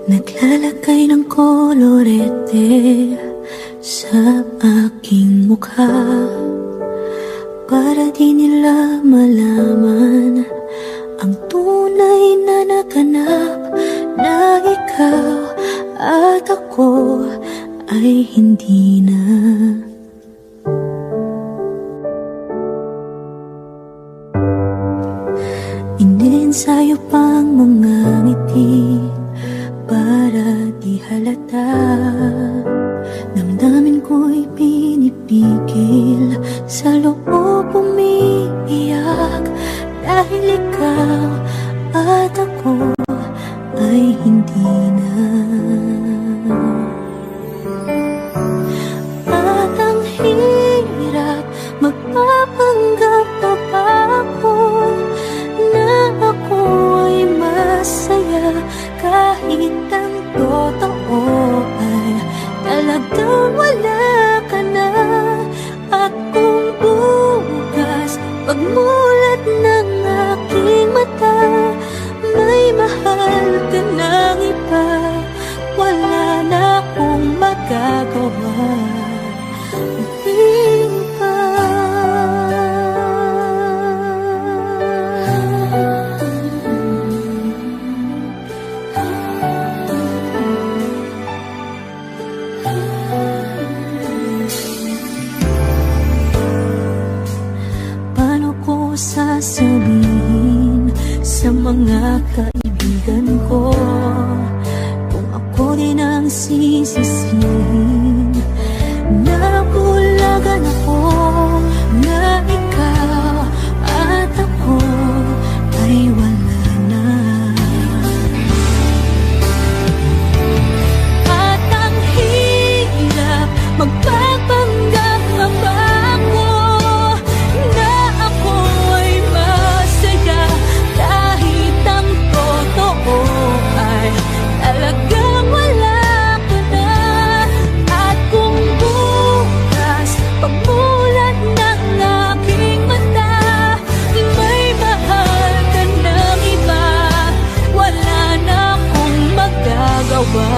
Naglalagay ng kolorete sa aking mukha para di nila malaman ang tunay na naganap, na ikaw at ako ay hindi na. Iniensayo pang mga ngiti para di halata. Damdamin ko'y pinipigil, sa loob umiiyak, dahil ikaw at ako ay hindi na. At ang hirap magpapanggap na ako na ako ay masaya, kahit ang totoo ay talagang wala ka na. At kung bukas pagmulat ng aking mata, may mahal ka ng iba, wala na akong magagawa. Sasabihin sa mga kaibigan ko kung ako din ang sisisihin, nabulagan ako na ikaw at ako ay wala na. At ang hirap magpapanggap na ako na ako ay masaya, kahit ang totoo ay talagang wala ka na. At kung bukas pagmulat ng aking mata, may mahal ka ng iba, wala na akong magagawa.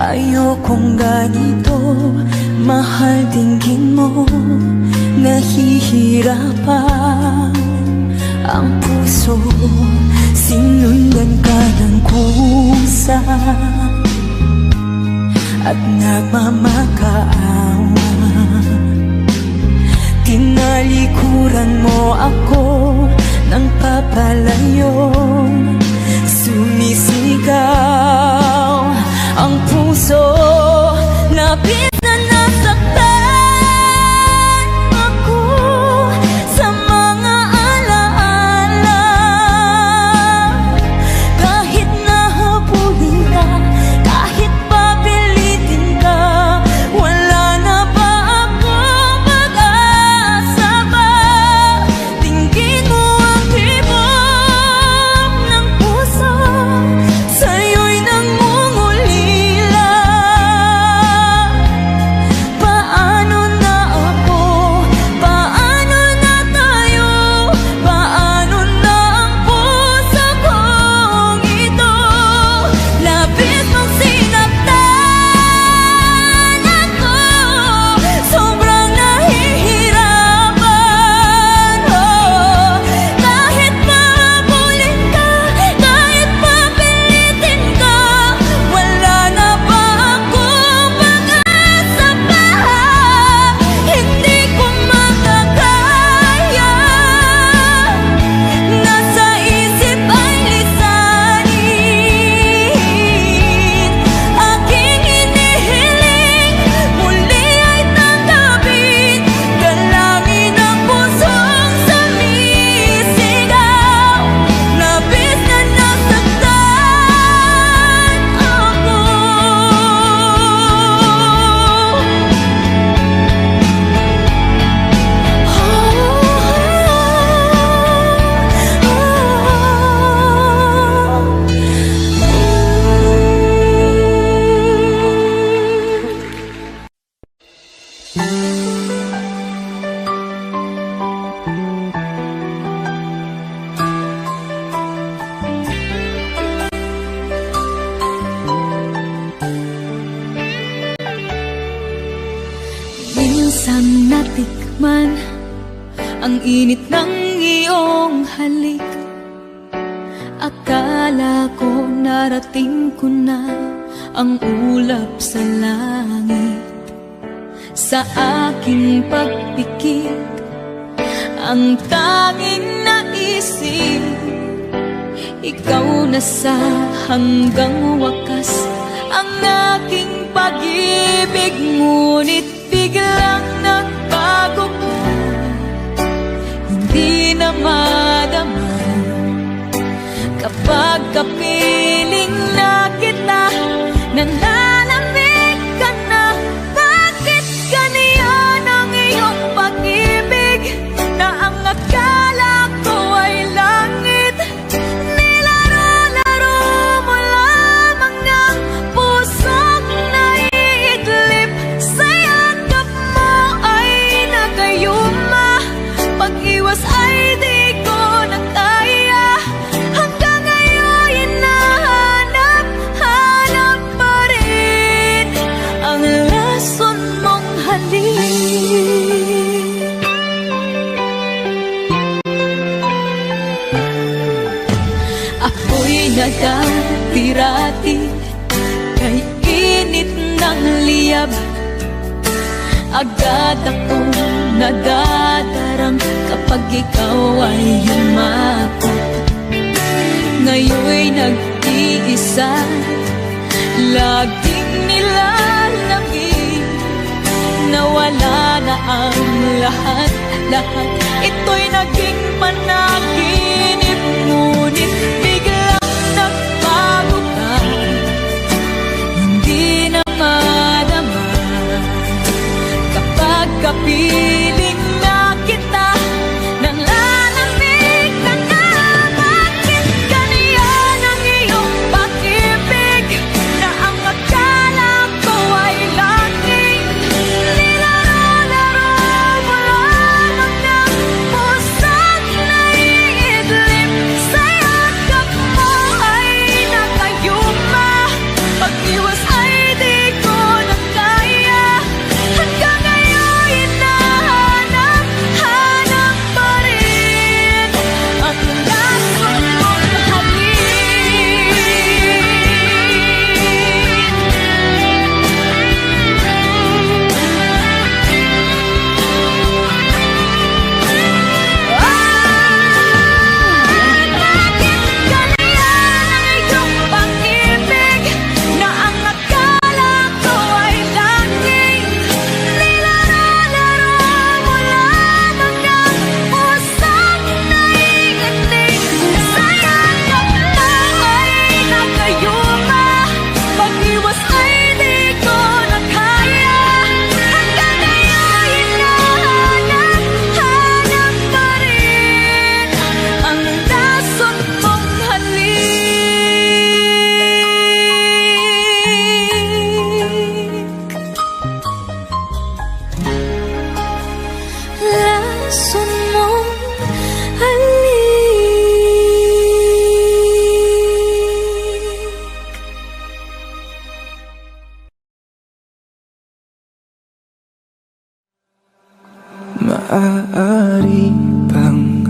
Ayokong ganito, mahal dinggin mo, nahihirapan ang puso, sinundan ka ng kusa at nagmamakaawa. Tinalikuran mo ako ng papalayo, sumisigaw ang puso, labis na nasaktan ako sa mga alaala. Kahit nahabulin ka, kahit papilitin ka, wala na ba akong man ang init ng iyong halik, akala ko narating ko na ang ulap sa langit. Sa aking pagpikit, ang tanging naisip, ikaw na sa hanggang wakas ang aking pag-ibig. Ngunit biglang nagbago ko, hindi na madama kapag kapiling na kita, nanalamig ka na. Bakit ganyan ang iyong pag-ibig, na ang akala ko ay langit? Nilaro-laro mo lamang ang pusong naiidlip, sa yakap mo ay nagayuma, pag-iwas ay di ko na kaya. Hanggang ngayon hinahanap-hanap pa rin ang lason mong halik. Ako'y nagtirati kay init ng liyab, agad akong nadadarang kapag ikaw ay yumakap. Ngayon'y nag-iisa, laging nilalamig, nawala na ang lahat-lahat. Ito'y naging panaginip, ngunit biglang nagbago ka, hindi na madama kapag kapiling na kita, nang lalamig ka na. Bakit ganyan ang iyong pag-ibig, na ang akala ko ay langit? Nilaro-laro mo lamang ang pusong naiidlip, sa yakap mo ay nakayuma, pag-iwas ay di ko na kaya. Hanggang ngayon hinahanap-hanap pa rin ang lason mong Bakit ganyan ang iyong pag-ibig, na ang akala ko ay langit? Nilaro-laro mo lamang ang pusong naiinig, sa yakap mo ay nagayuma, pag-iwas ay di ko na kaya. Hanggang ngayon hinahanap-hanap pa rin ang lason mong halik. Lason mong halik. Maaari bang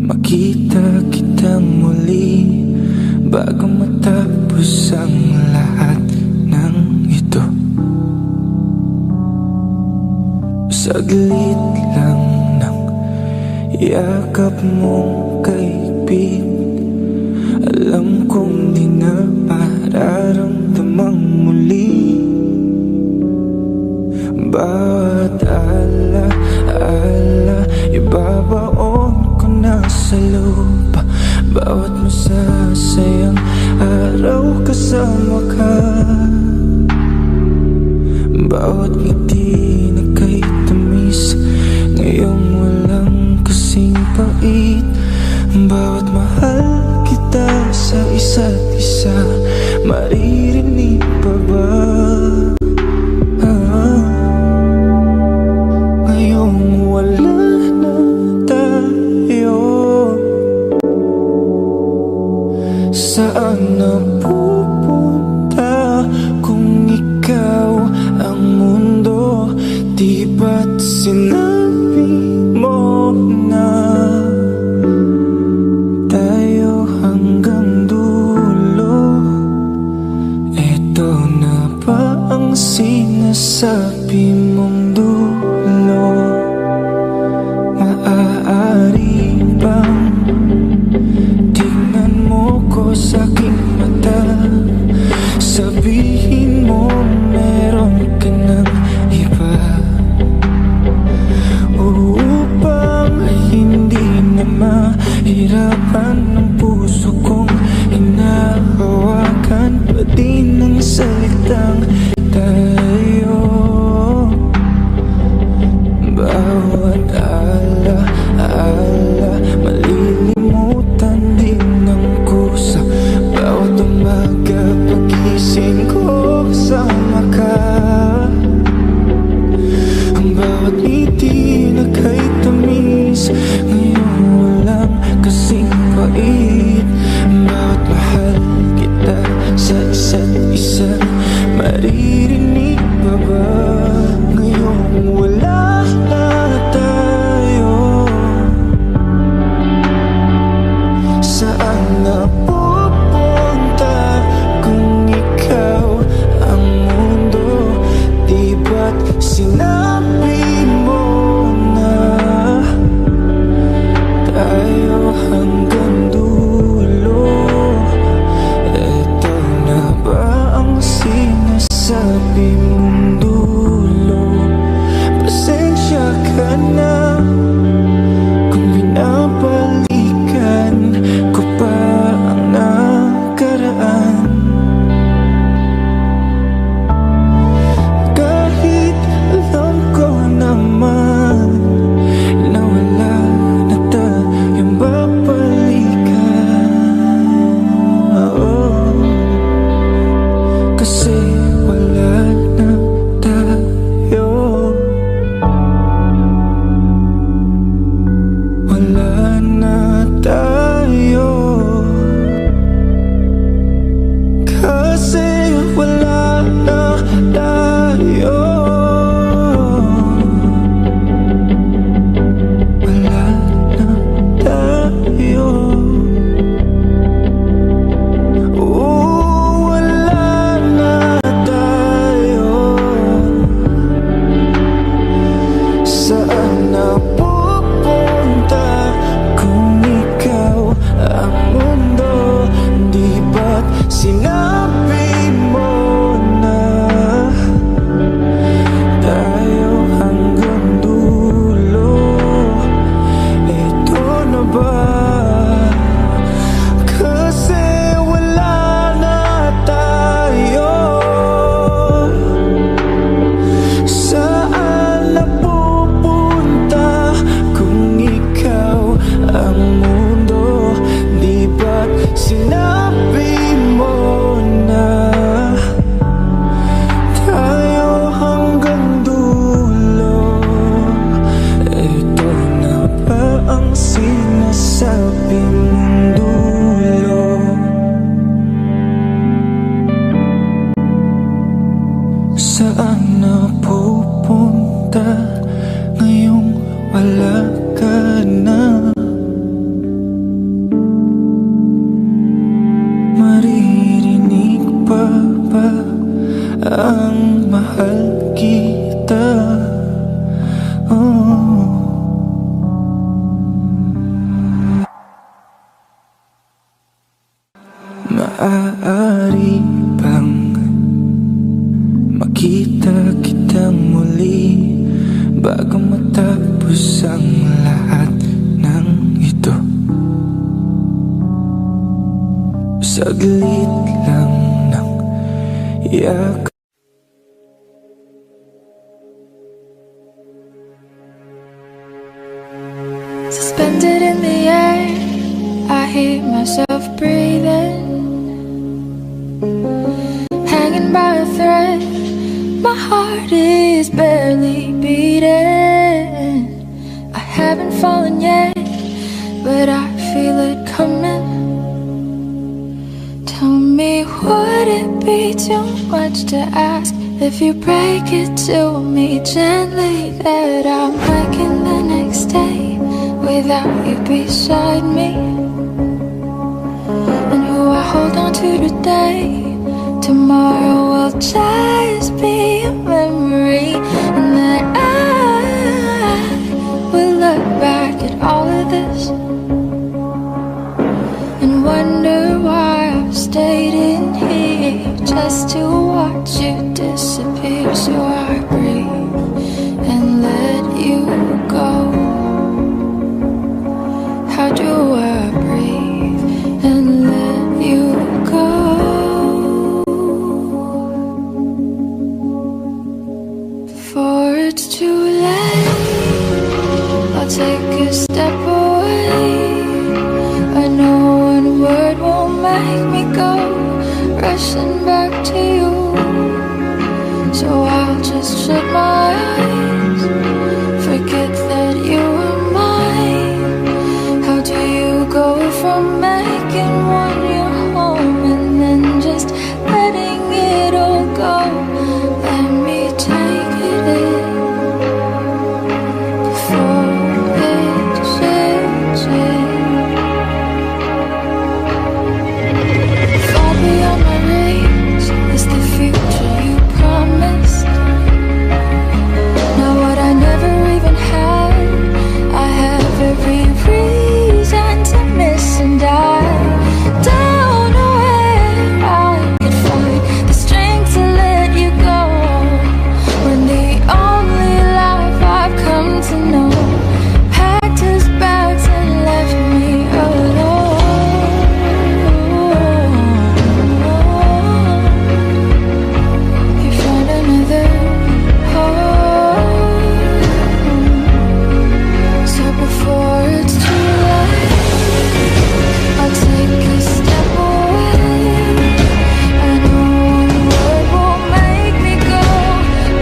makita kitang muli bago matapos ang lahat ng ito? Saglit lang ng yakap mong kaigpit, alam kong di na mararamdamang muli. Bawat ala-ala ibabaon ko na sa lupa, bawat masasayang araw kasama ka, bawat ngiti na kay tamis, ngayong walang kasing pait, bawat mahal kita sa isa't isa, maririnig pa ba? Ngayong wala na tayo, saan napupunta kung ikaw ang mundo? Di ba't sinabi mo na tayo hanggang dulo? Ito na ba ang sinasabi mong dulo? Maaari bang tingnan mo ko sa aking mata? Sabihin mo meron ka ng iba, upang hindi na mahirapan ng puso kong hinahawakan pa din ng salitang tayo. Bawat ala-ala malilimutan din ng kusa. Bawat umaga pagising ko kasama ka. Ang bawat ngiti na kay tamis ngayon walang kasing pait. Bawat mahal kita sa isa't isa, maririnig pa ba? Ngayong wala na tayo, saan na pupunta kung ikaw ang mundo? Di ba't sinabi mo na tayo hanggang dulo? Ito na ba ang sinasabi mong dulo? Pasensya ka na kung binabalikan ko pa ang nakaraan. Kahit alam ko naman na wala na tayong babalikan. Kasi wala na tayo. Wala na tayo. Kasi wala na tayo. Wala na tayo. Wala na tayo. Saan na pupunta kung ikaw ang mundo? Di ba't sinabi mo na tayo hanggang dulo? Ito na ba? Kasi wala na tayo. Saan na pupunta kung ikaw ang mundo? Di ba't sinabi mo na tayo hanggang dulo? Ito na ba ang sinasabi mong dulo? Saan na pupunta ngayong wala ka na? Maririnig pa ba ang mahal kita? Maaari bang makita kita muli bago matapos ang lahat ng ito? Saglit lang ng iyak. Suspended in the air, I hear myself breathing, hanging by a thread. My heart is barely beating. I haven't fallen yet, but I feel it coming. Tell me, would it be too much to ask If you break it to me gently, that I'm waking the next day without you beside me. And who I hold on to today, tomorrow will just be a memory. And that I will look back at all of this and wonder why I've stayed in here just to watch you disappear. So I breathe and let you go. How do I breathe and let you go? Before it's too late, I'll take a step away. I know one word won't make me go rushing back to you. So I'll just shut my eyes, forget that you are mine. How do you go from making one your home and then just letting it all go? Let me take it in before it changes. Far beyond my reach is the future you promised. Now what I never even had, I have every reason to miss. And I don't know where I could find the strength to let you go, when the only life I've come to know packed his bags and left me alone. You found another home. So before it's too late, I'll take a step away. I know one word won't make me go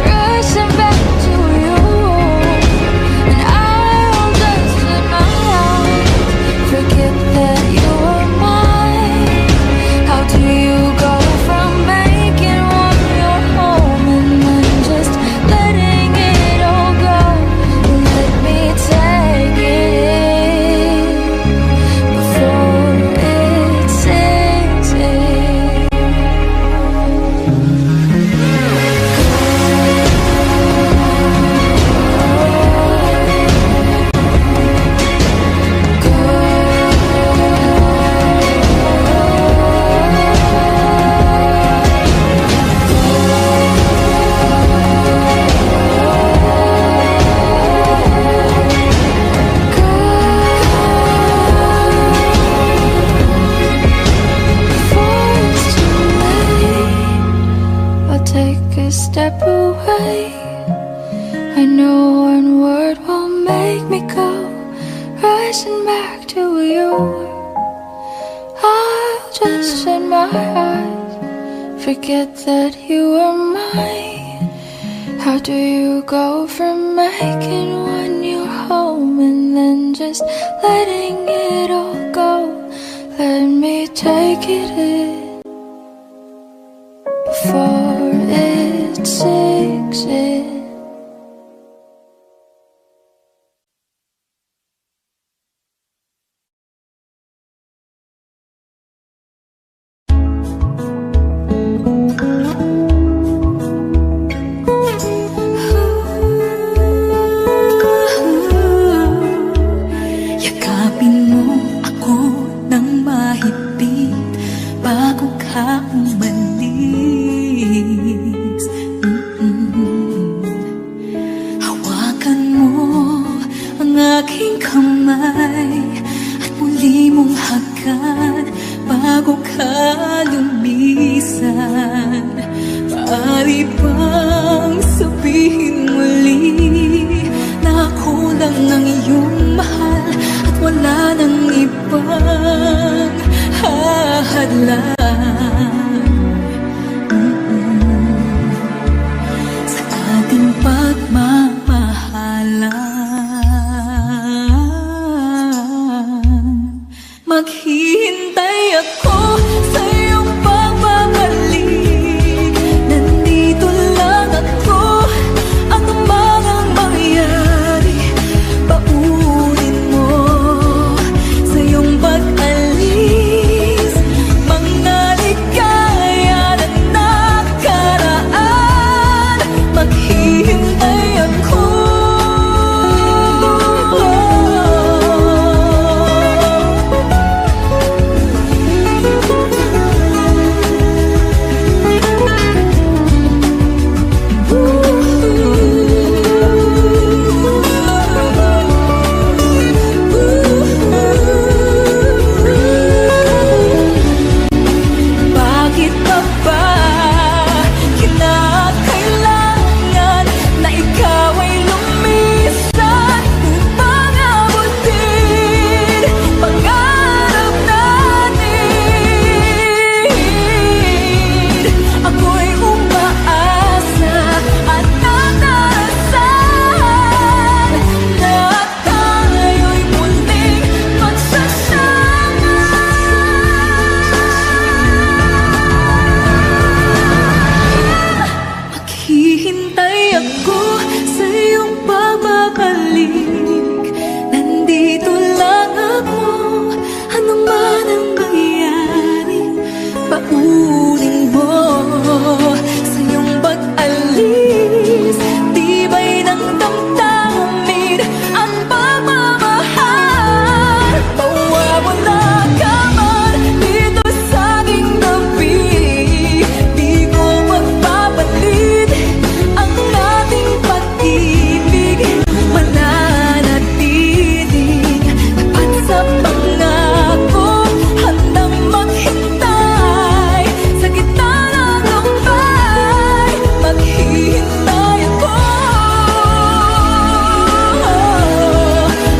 rushing back to you. And I'll just shut my eyes, forget that you are mine. How do you go from making one your home and then just letting it all go? Let me take it before it sinks in. Before it's too late, I'll take a step away. I know one word won't make me go rushing back to you. I'll just shut my eyes, forget that you are mine. How do you go from making one your home and then just letting it all go? Let me take it in before it sinks in. Yakapin mo ako ng mahigpit bago ka umalis. Hawakan mo ang aking kamay at muli mong hagan bago ka lumisan. Maaari bang sabihin muli na ako lang ang iyong mahal at wala nang ibang hahadlan? Sa ating pagmamahalan, maghihintay ako sa iyong pagbabalik. Nandito lang Nandito lang ako, ano man ang mangyari, paunin mo sa iyong pag-alis. Tibay ng damdamin at pagmamahal. Mawawala ka man dito sa aking tabi, di ko magpapalit ang ating pag-ibig. Mananatiling tapat sa pangako, handang maghintay sa gitna ng lumbay. Maghihintay ako,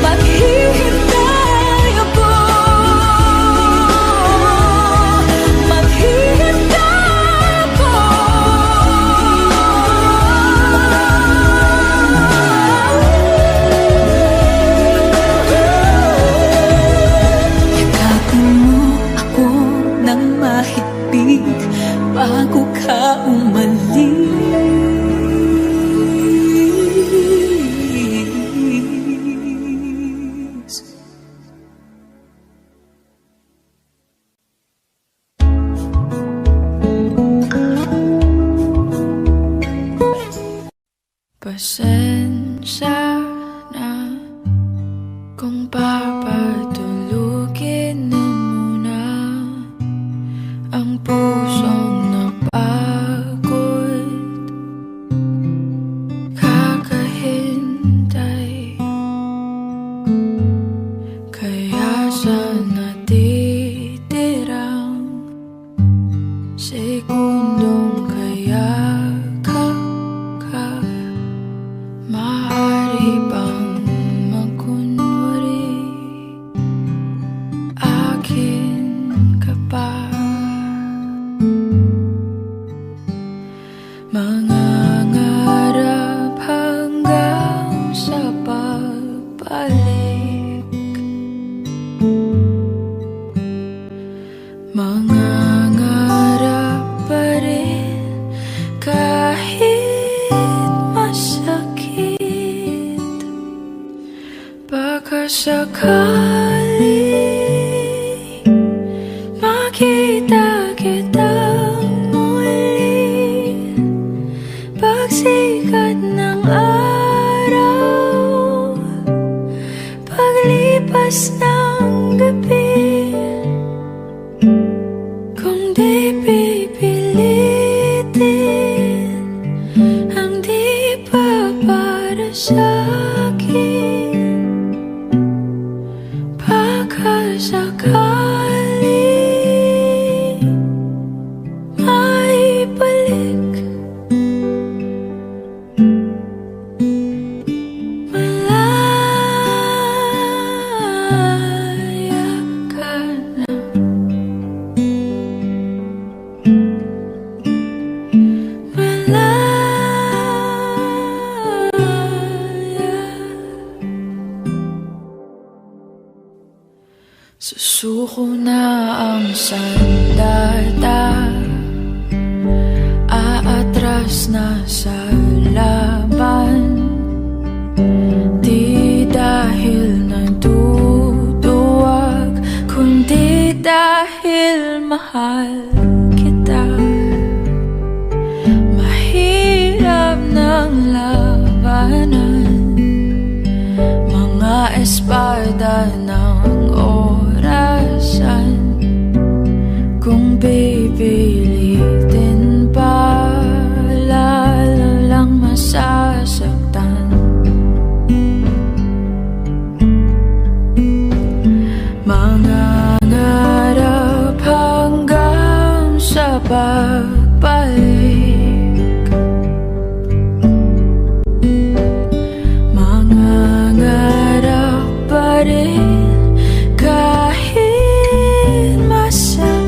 maghihintay ako, maghihintay ako. Yakapin mo ako ng mahigpit bago ka umalis. Pasensya na kung papatulugin na muna ang pusong napagod. Kakahintay kaya sa natitirang segundong kaya ka maaari bang magkunwari akin ka pa? Mangangarap hanggang sa pagbalik, mangangarap pa rin kahit masakit. Baka sakali makita kitang muli, pagsikat ng araw, paglipas ng gabi. Kung di pipilitin ang di pa para sa'kin, baka sakali maibalik. Malaya ka na, susuko na ang sandata, aatras na sa laban. Di dahil nagduduwag, kundi dahil mahal kita. Mahirap ng labanan, mga espada ng orasan. Kung pipilitin pa, lalo lang masasaktan. Mangangarap hanggang sa pagbalik, mangangarap pa rin kahit masakit.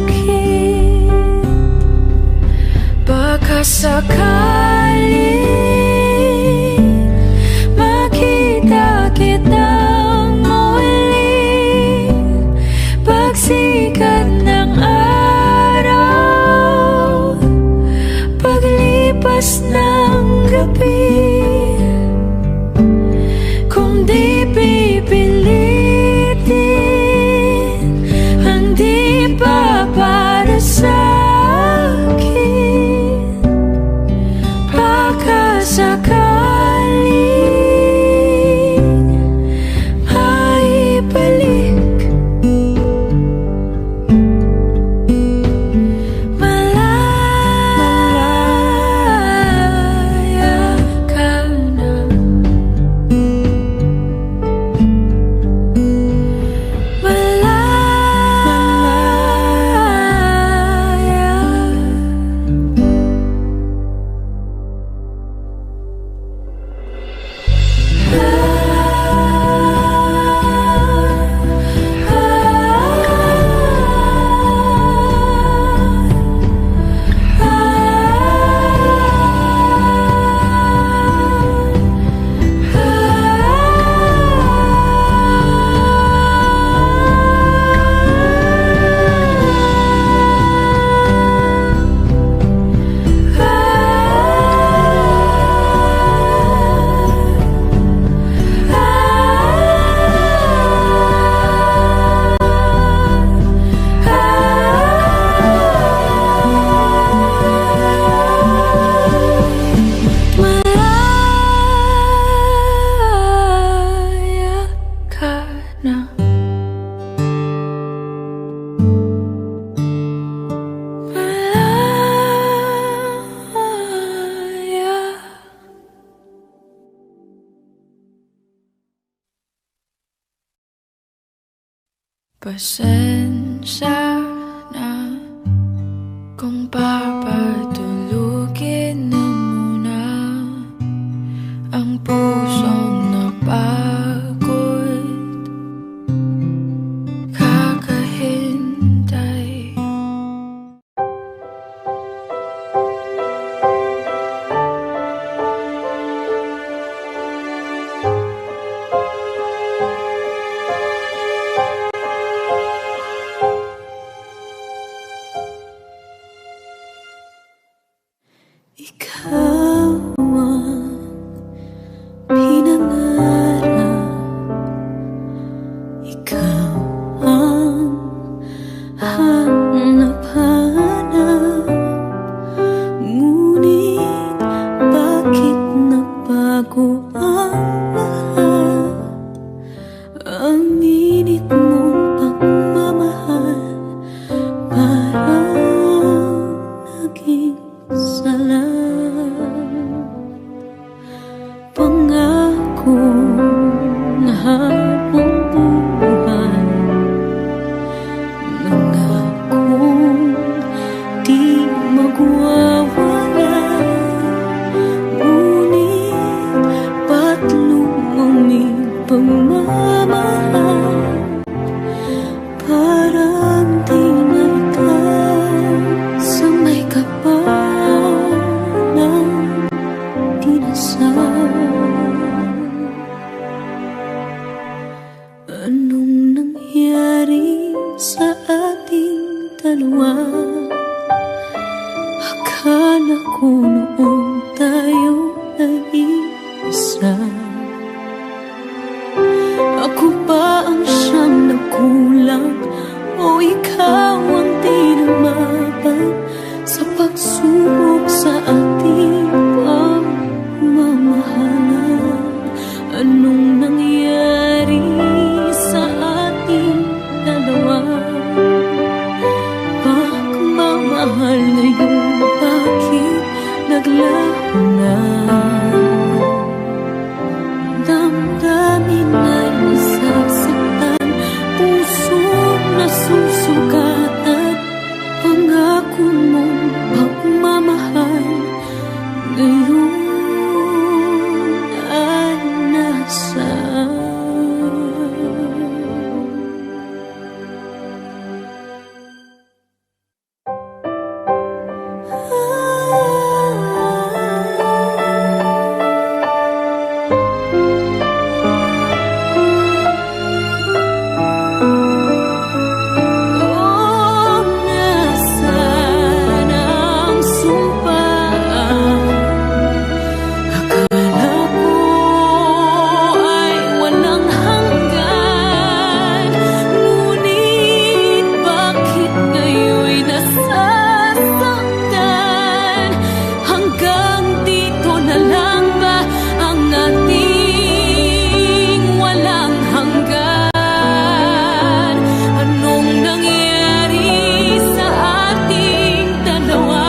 Pasensya na kung papatulugin na muna ang pusong napagod, kakahintay. Ikaw ang pinangarap, ikaw ang hanap-hanap. Ngunit bakit nabago ang lahat? Ang init mong pagmamahal parang naging salat. Pangako na habang buhay, nangakong di magwawala. Ngunit ba't lumamig pagmamahal? Parang di na ikaw sa may kapal ng dinasal. Anong nangyari sa ating dalawa? Akala ko noon tayo nag-iisa. Ako ba ang siyang nagkulang, o ikaw ang di lumaban sa pagsubok sa ating pagmamahalan? Anong nangyari sa ating dalawa? Pagmamahal ngayon, bakit naglaho na? Damdamin ay nasasaktan, pusong nasusugatan. Pangako mong pagmamahal ngayon ay nasaan? Nasaan ang sumpaan? Akala ko ay walang hanggan. Ngunit bakit ngayon'y nasasaktan? Hanggang dito na lang ba ang ating walang hanggan? Anong nangyari sa ating dalawa?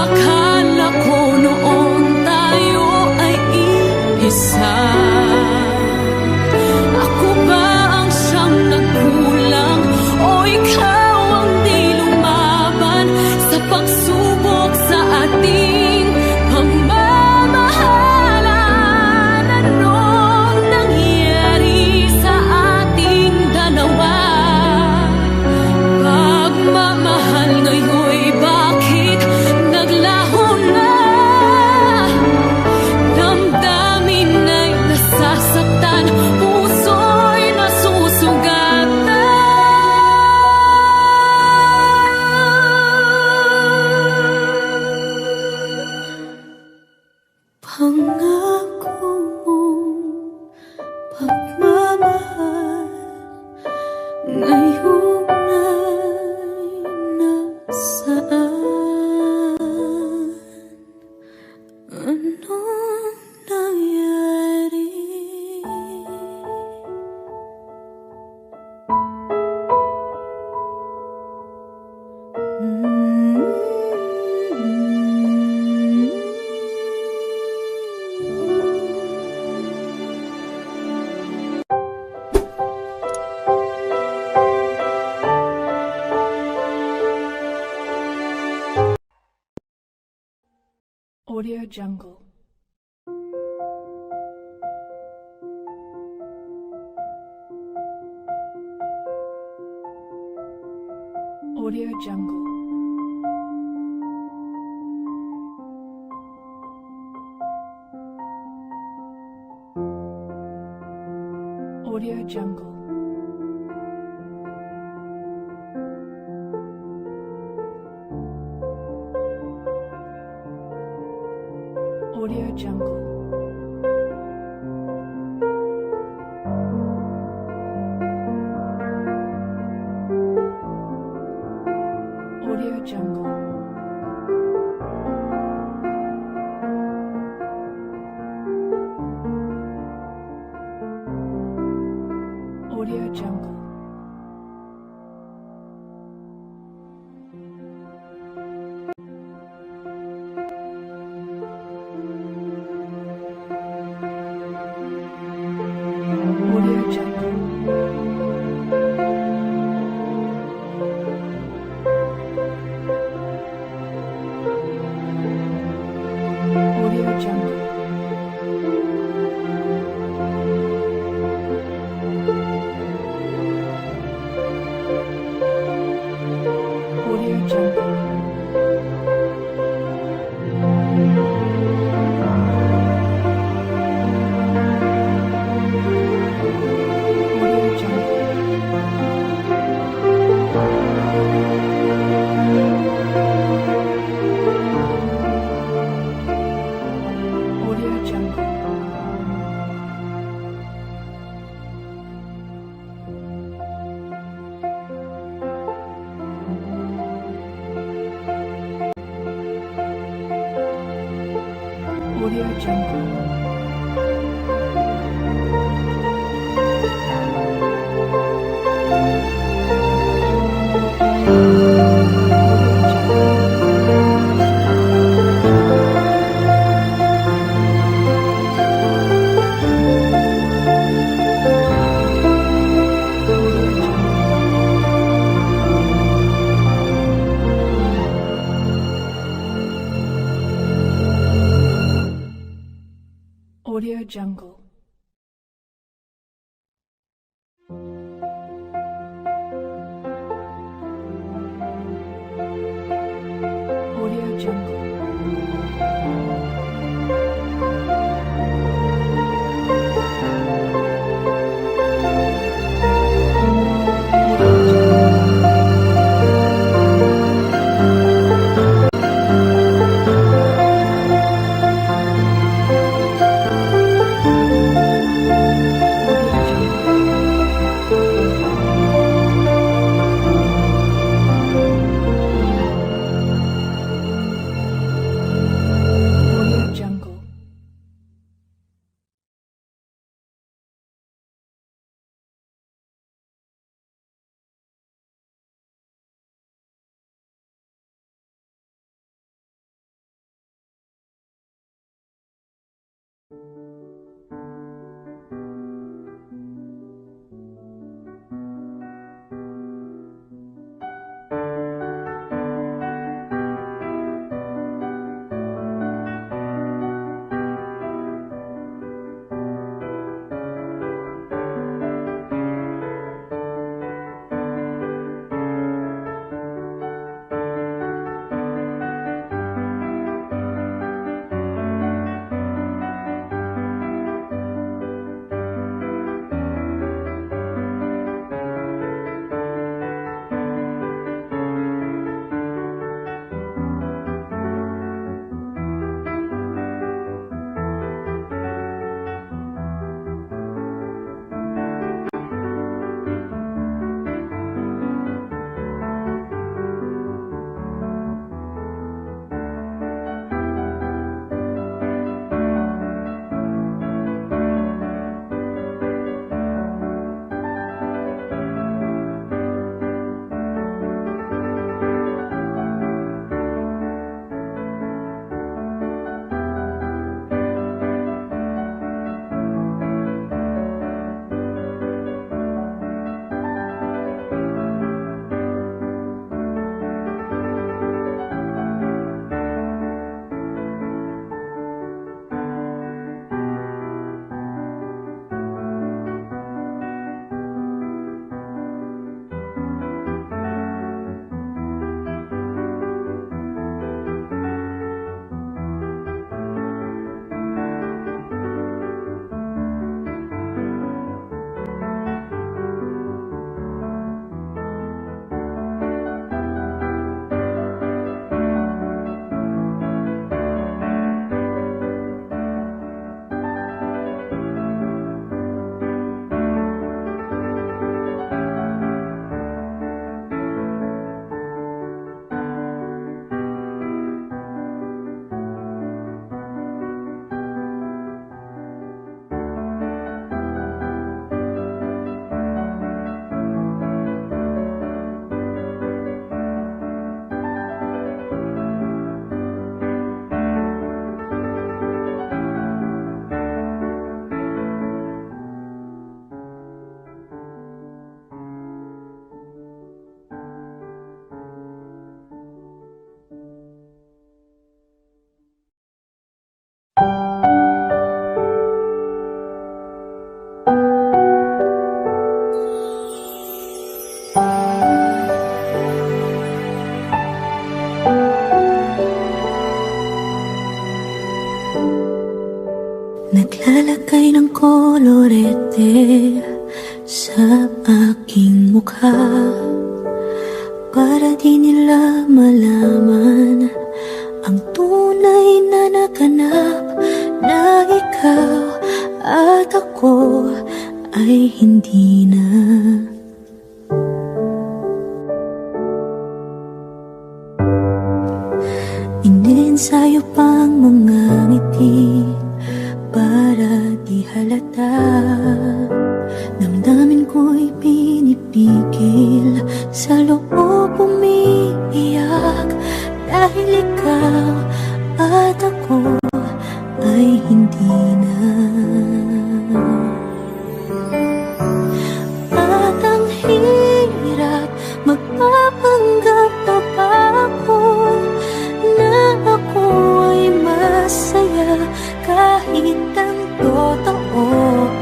Akala ko noon tayo ay iisa. Ako ba ang siyang nagkulang, o ikaw ang di lumaban sa pagsubok sa ating pagmamahalan? Anong nangyari sa ating dalawa? Pagmamahal ngayon'y bakit naglaho na? Damdamin ay Audio Jungle. Audio Jungle. Audio Jungle. Audio Jungle. Audio Jungle. Audio Jungle. Audio Jungle. Audio Jungle. Audio Jungle. Audio Jungle. Audio Jungle. Audio Jungle. Audio Jungle. Audio Jungle. Audio Jungle. kulay ng kolorete sa aking mukha, para di nila malaman ang tunay na naganap, na ikaw at ako ay hindi na. Ininsayo pang mga ngiti para di halata, damdamin ko'y pinipigil, sa loob umiiyak, dahil ikaw at ako ay hindi na. At ang hirap, magpapanggap pa ba ako na ako ay masaya, kahit ang totoo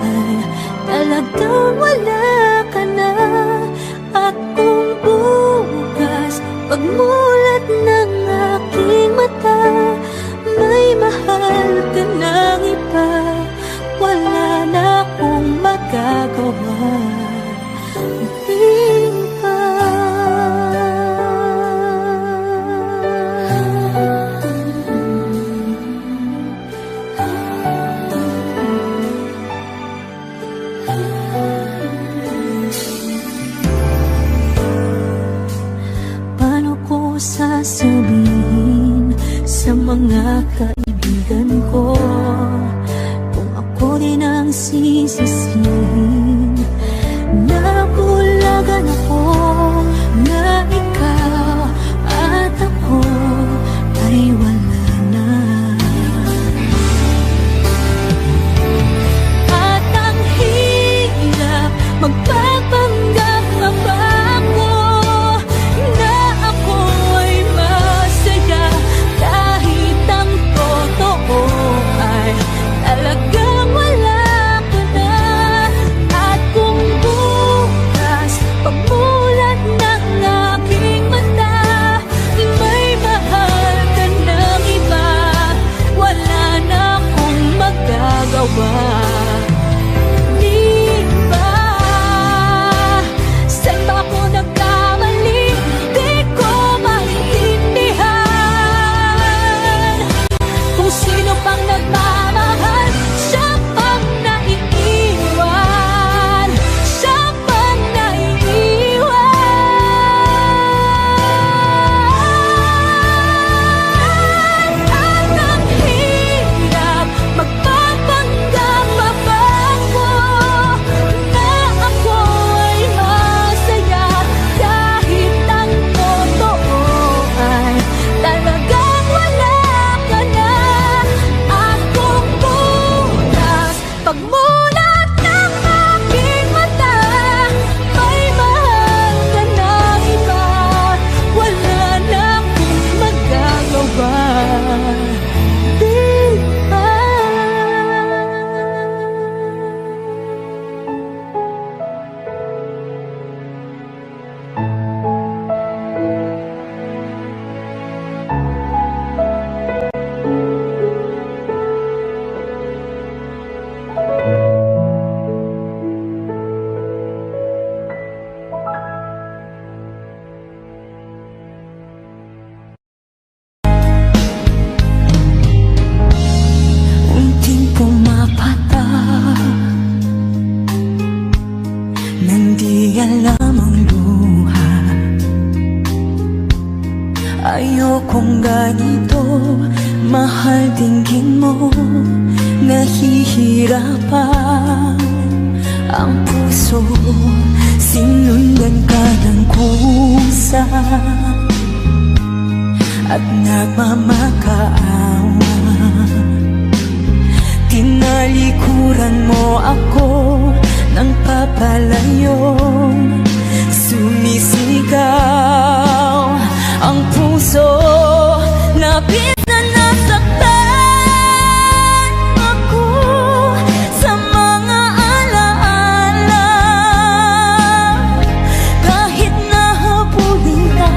ay talagang wala ka na. At kung bukas pagmulat ng aking mata, may mahal ka ng iba, wala na akong magagawa. Di ba? Paano ko sasabihin sa mga kaibigan ko kung ako din ang sisisihin? Nabulagan ako na ikaw at ako ay wala na. At ang hirap, magpapanggap pa ba ako na ako ay masaya, kahit ang totoo ay talagang wala ka na. At kung bukas pagmulat ng aking mata, may mahal ka ng iba, wala na akong magagawa. Di ba? Saan ba ako nagkamali? Di ko maintindihan. Kung sino pang nagmamahal, siya pang naiiwan, siya pang naiiwan. At ang hirap, magpapanggap pa ba ako na ako ay masaya, kahit ang totoo ay talagang wala ka na. At kung bukas pagmulat ng aking mata, may mahal ka ng iba, wala na akong magagawa. Di ba? Unting pumapata nang di alam ang luha. Ayokong ganito, mahal dinggin mo, nahihirapan ang puso, sinundan ka ng kusa at nagmamakaawa. Tinalikuran mo ako ng papalayong sumisigaw. Ang puso labis na nasaktan ako sa mga alaala. Kahit nahabulin ka,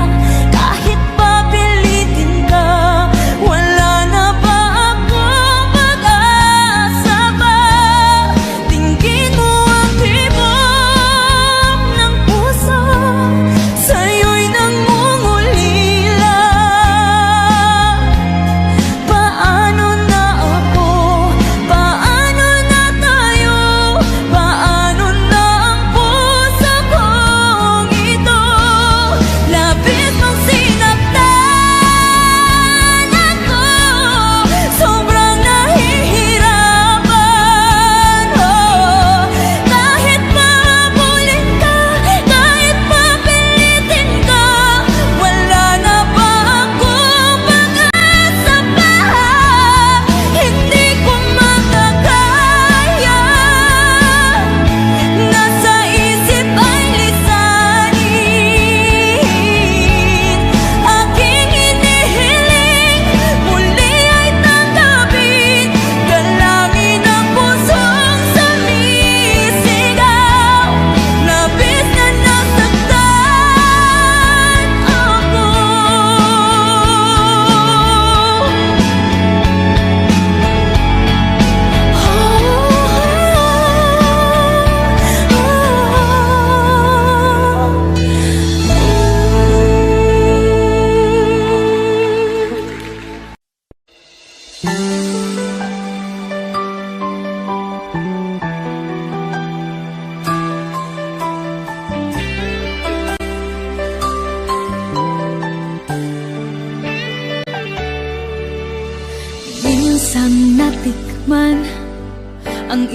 kahit papilitin ka, wala na ba ako mag-asa ba?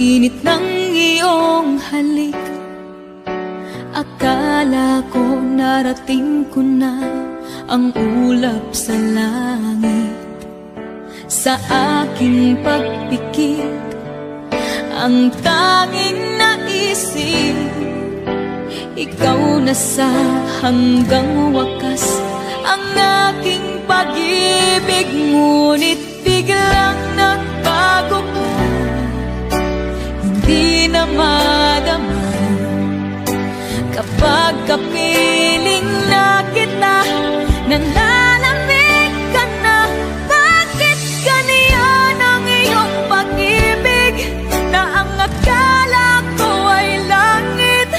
init ng iyong halik. Akala ko narating ko na ang ulap sa langit. Sa aking pagpikit, ang tanging naisip, ikaw na sa hanggang wakas ang aking pag-ibig. Ngunit biglang nagbago ka, hindi na madama kapag kapiling na kita. Nananamig ka na, bakit ganyan ang iyong pag-ibig? Na ang akala ko ay langit,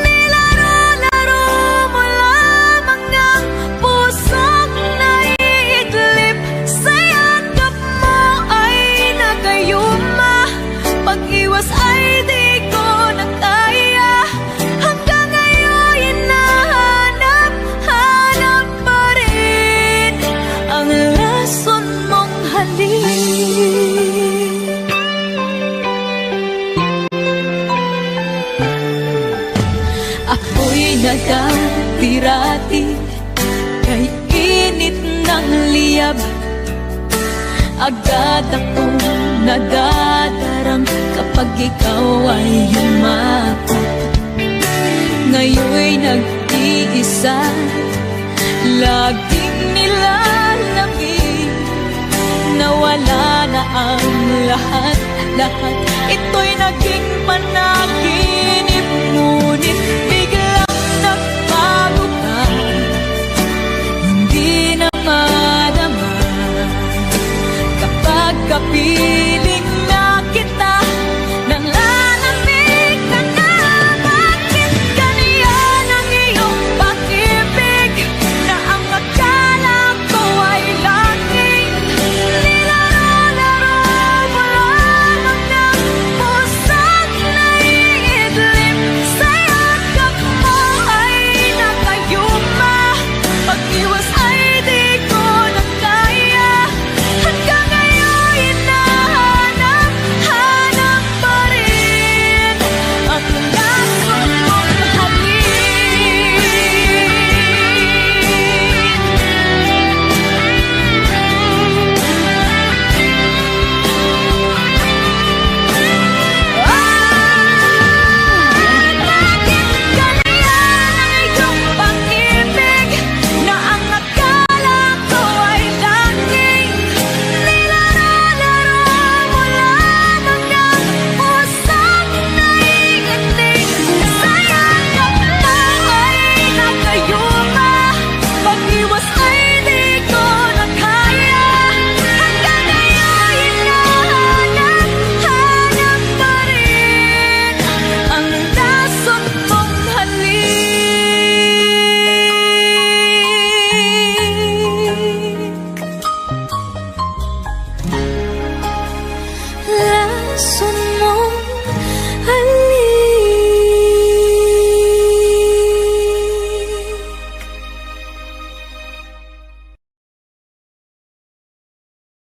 nilaro-laro mo lamang ang pusong naiiglip. Sa yakap mo ay nagayuma, pag-iwas ay di ko na kaya. Hanggang ngayon hinahanap pa rin ang lason mong halik. Ako'y nagkatirati kay init ng liyab. Agad akong nadadarang kapag ikaw ay yumakap. Ngayon'y nag-iisa, laging nilalamig. Nawala na ang lahat, ito'y